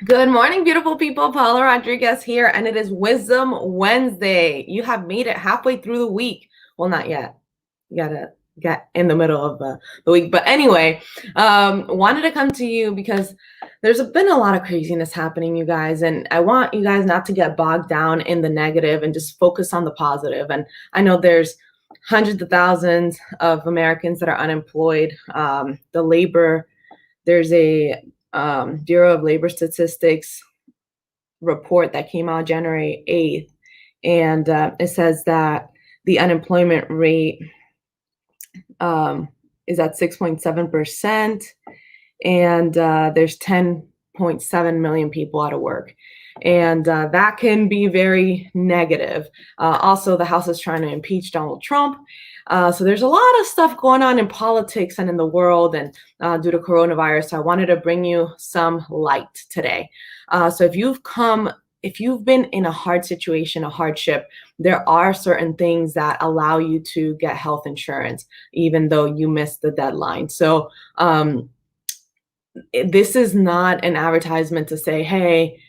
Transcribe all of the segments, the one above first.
Good morning, beautiful people. Paula Rodriguez here, and it is Wisdom Wednesday. You have made it halfway through the week. Well, not yet. You gotta get in the middle of the week. But anyway, wanted to come to you because there's been a lot of craziness happening, you guys, and I want you guys not to get bogged down in the negative and just focus on the positive. And I know there's hundreds of thousands of Americans that are unemployed. There's a Bureau of Labor Statistics report that came out January 8th, and it says that the unemployment rate is at 6.7%, and there's 10.7 million people out of work. And that can be very negative. Also, the House is trying to impeach Donald Trump. So there's a lot of stuff going on in politics and in the world, and due to coronavirus. So I wanted to bring you some light today. So if you've been in a hard situation, a hardship, there are certain things that allow you to get health insurance, even though you missed the deadline. So this is not an advertisement to say, hey,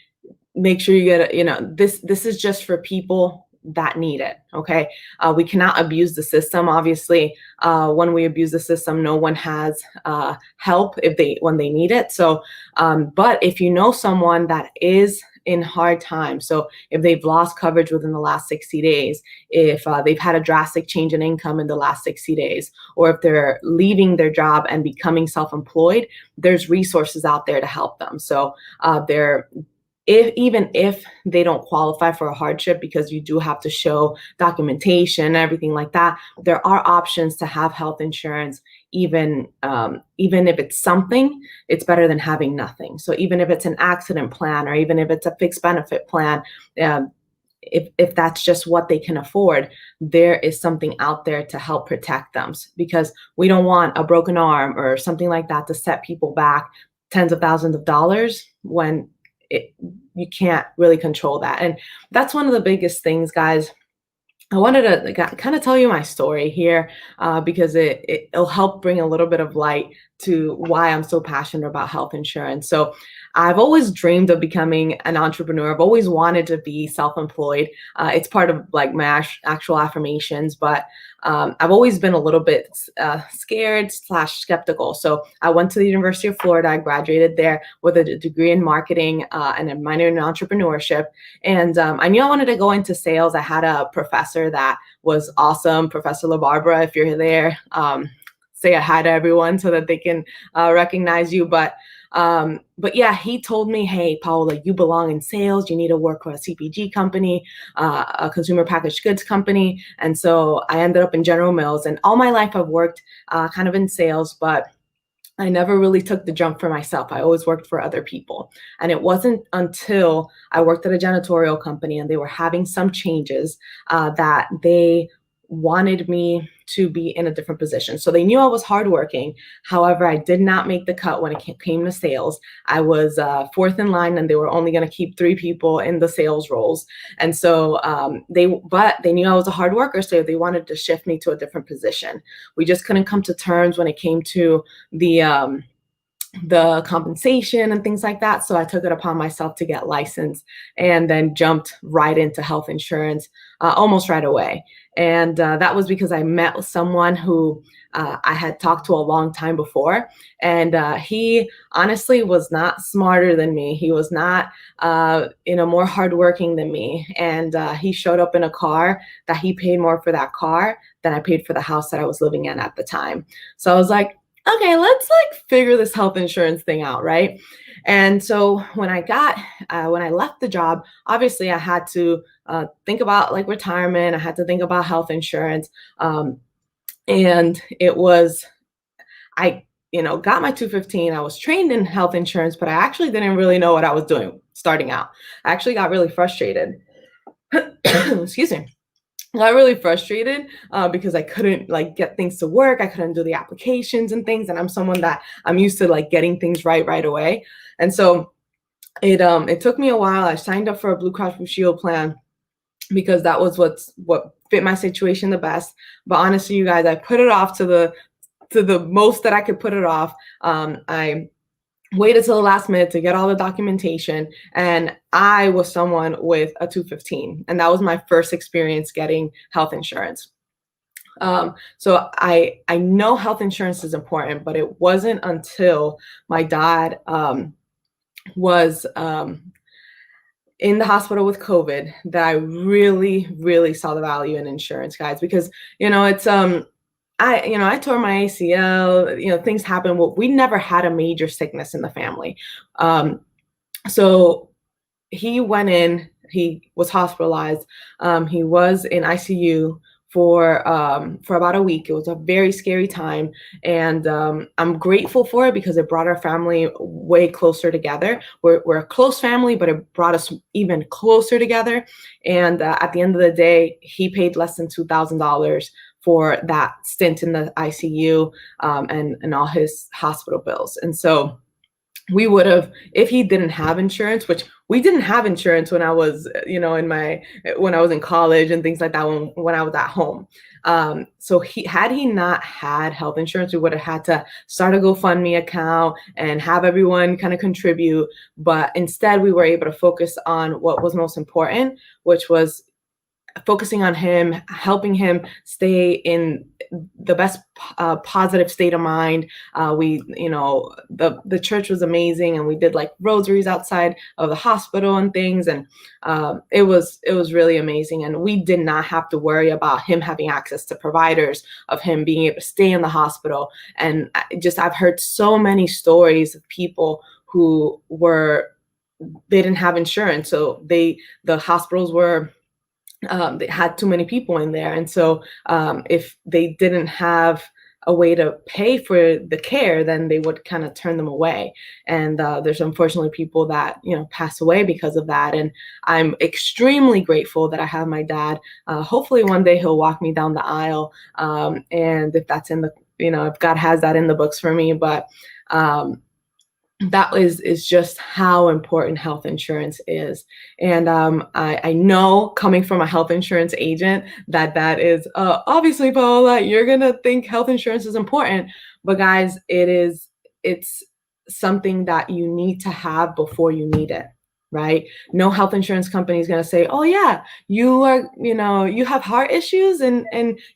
make sure you get this is just for people that need it. Okay. We cannot abuse the system. Obviously, when we abuse the system, no one has help when they need it. So but if you know someone that is in hard times, so if they've lost coverage within the last 60 days, if they've had a drastic change in income in the last 60 days, or if they're leaving their job and becoming self-employed, there's resources out there to help them. So even if they don't qualify for a hardship, because you do have to show documentation, everything like that, there are options to have health insurance. Even if it's something, it's better than having nothing. So even if it's an accident plan, or even if it's a fixed benefit plan, if that's just what they can afford, there is something out there to help protect them, because we don't want a broken arm or something like that to set people back tens of thousands of dollars when you can't really control that. And that's one of the biggest things, guys. I wanted to kind of tell you my story here, because it'll help bring a little bit of light to why I'm so passionate about health insurance. So I've always dreamed of becoming an entrepreneur. I've always wanted to be self-employed. It's part of like my actual affirmations, but I've always been a little bit scared/skeptical. So I went to the University of Florida. I graduated there with a degree in marketing and a minor in entrepreneurship. And I knew I wanted to go into sales. I had a professor that was awesome, Professor LaBarbara. If you're there, say a hi to everyone so that they can recognize you. But yeah, he told me, hey, Paula, you belong in sales. You need to work for a CPG company, a consumer packaged goods company. And so I ended up in General Mills. And all my life I've worked kind of in sales, but I never really took the jump for myself. I always worked for other people. And it wasn't until I worked at a janitorial company and they were having some changes that they wanted me to be in a different position. So they knew I was hardworking. However, I did not make the cut when it came to sales. I was fourth in line, and they were only going to keep 3 people in the sales roles. And so they knew I was a hard worker, so they wanted to shift me to a different position. We just couldn't come to terms when it came to the compensation and things like that. So I took it upon myself to get licensed, and then jumped right into health insurance almost right away. And that was because I met someone who I had talked to a long time before. And he honestly was not smarter than me. He was not, more hardworking than me. And he showed up in a car that he paid more for that car than I paid for the house that I was living in at the time. So I was like, okay, let's figure this health insurance thing out, right? And so when I left the job, obviously I had to think about retirement. I had to think about health insurance. And I got my 215. I was trained in health insurance, but I actually didn't really know what I was doing starting out. I actually got really frustrated. Excuse me. I got really frustrated because I couldn't get things to work. I couldn't do the applications and things. And I'm someone that I'm used to getting things right away. And so it took me a while. I signed up for a Blue Cross Blue Shield plan because that was what fit my situation the best. But honestly, you guys, I put it off to the most that I could put it off. I waited till the last minute to get all the documentation. And I was someone with a 215, and that was my first experience getting health insurance. So I know health insurance is important, but it wasn't until my dad was in the hospital with COVID that I really, really saw the value in insurance, guys, because it's I tore my ACL, things happen. Well, we never had a major sickness in the family. So he went in, he was hospitalized. He was in ICU for about a week. It was a very scary time, and I'm grateful for it because it brought our family way closer together. We're a close family, but it brought us even closer together. And at the end of the day, he paid less than $2,000 for that stint in the ICU, and all his hospital bills. And so we would have, if he didn't have insurance, which we didn't have insurance when I was, when I was in college and things like that, when I was at home. So had he not had health insurance, we would have had to start a GoFundMe account and have everyone kind of contribute. But instead, we were able to focus on what was most important, which was focusing on him, helping him stay in the best positive state of mind. The church was amazing, and we did like rosaries outside of the hospital and things, and it was really amazing. And we did not have to worry about him having access to providers, of him being able to stay in the hospital. And I've heard so many stories of people who they didn't have insurance, so the hospitals were they had too many people in there. And so if they didn't have a way to pay for the care, then they would kind of turn them away. And there's unfortunately people that, pass away because of that. And I'm extremely grateful that I have my dad. Hopefully one day he'll walk me down the aisle. And if that's if God has that in the books for me, but that is just how important health insurance is. And I know, coming from a health insurance agent, that is obviously, Paola, you're gonna think health insurance is important, but guys, it's something that you need to have before you need it. Right? No health insurance company is going to say, oh yeah, you have heart issues and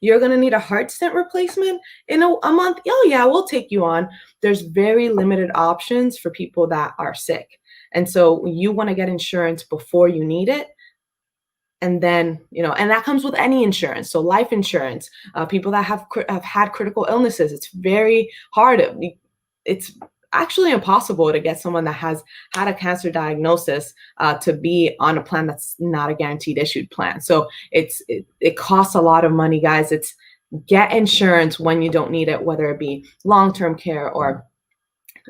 you're going to need a heart stent replacement in a month. Oh yeah, we'll take you on. There's very limited options for people that are sick. And so you want to get insurance before you need it. And then, and that comes with any insurance. So life insurance, people that have had critical illnesses, it's very hard. It's actually impossible to get someone that has had a cancer diagnosis to be on a plan that's not a guaranteed issued plan. So it costs a lot of money, guys. It's get insurance when you don't need it, whether it be long-term care or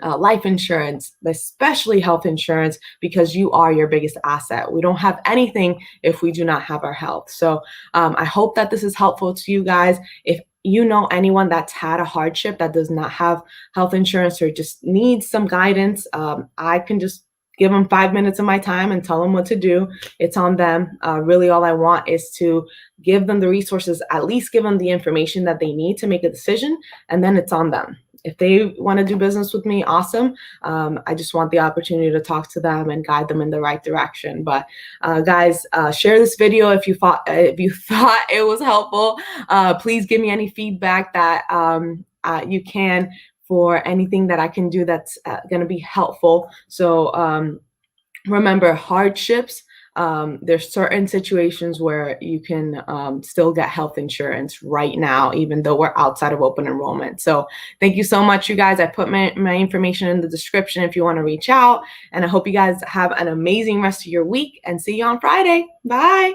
life insurance, especially health insurance, because you are your biggest asset. We don't have anything if we do not have our health. So I hope that this is helpful to you guys. If you know anyone that's had a hardship that does not have health insurance or just needs some guidance, I can just give them 5 minutes of my time and tell them what to do. It's on them. Really, all I want is to give them the resources, at least give them the information that they need to make a decision, and then it's on them. If they want to do business with me, awesome. I just want the opportunity to talk to them and guide them in the right direction. But guys, share this video if you thought it was helpful. Please give me any feedback that you can for anything that I can do that's going to be helpful. So remember, hardships. There's certain situations where you can still get health insurance right now, even though we're outside of open enrollment. So thank you so much, you guys. I put my information in the description if you want to reach out. And I hope you guys have an amazing rest of your week, and see you on Friday. Bye.